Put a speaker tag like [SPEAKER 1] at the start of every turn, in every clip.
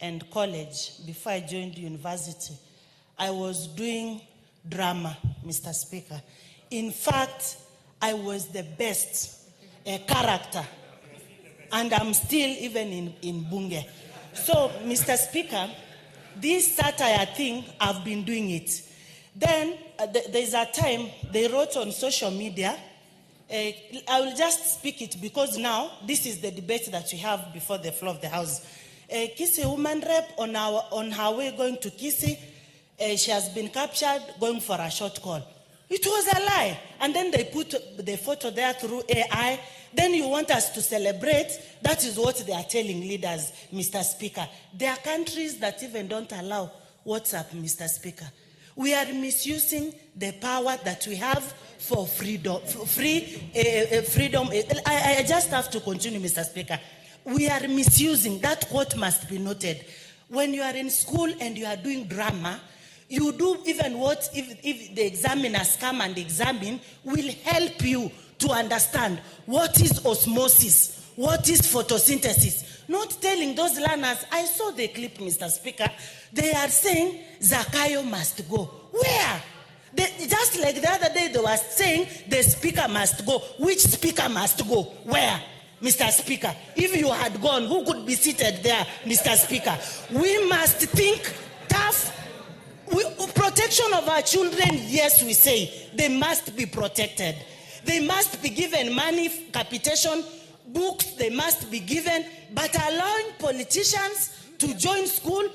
[SPEAKER 1] and college, before I joined university, I was doing drama, Mr. Speaker. In fact, I was the best character, and I'm still even in Bunge. So, Mr. Speaker, this satire thing, I've been doing it. Then, there's a time they wrote on social media, I will just speak it because now this is the debate that we have before the floor of the House. Kisii woman rep on her way going to Kisii, she has been captured going for a short call. It was a lie. And then they put the photo there through AI. Then you want us to celebrate. That is what they are telling leaders, Mr. Speaker. There are countries that even don't allow WhatsApp, Mr. Speaker. We are misusing the power that we have for freedom. Freedom. I just have to continue, Mr. Speaker. We are misusing. That quote must be noted. When you are in school and you are doing drama, you do even what if the examiners come and examine will help you to understand what is osmosis, what is photosynthesis. Not telling those learners, I saw the clip, Mr. Speaker, they are saying Zakayo must go. Where? Just like the other day they were saying the speaker must go. Which speaker must go? Where? Mr. Speaker, if you had gone, who could be seated there, Mr. Speaker? We must think tough. Protection of our children, yes, we say, they must be protected. They must be given money, capitation, books, they must be given, but allowing politicians to join school,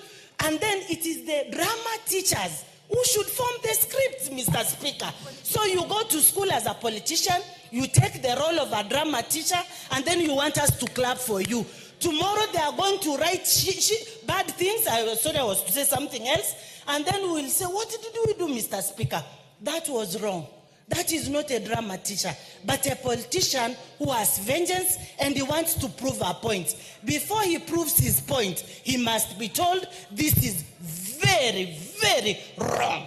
[SPEAKER 1] and then it is the drama teachers who should form the scripts, Mr. Speaker. So you go to school as a politician, you take the role of a drama teacher, and then you want us to clap for you. Tomorrow they are going to write bad things. I was to say something else. And then we will say, what did we do, Mr. Speaker? That was wrong. That is not a drama teacher, but a politician who has vengeance and he wants to prove a point. Before he proves his point, he must be told this is very, very wrong.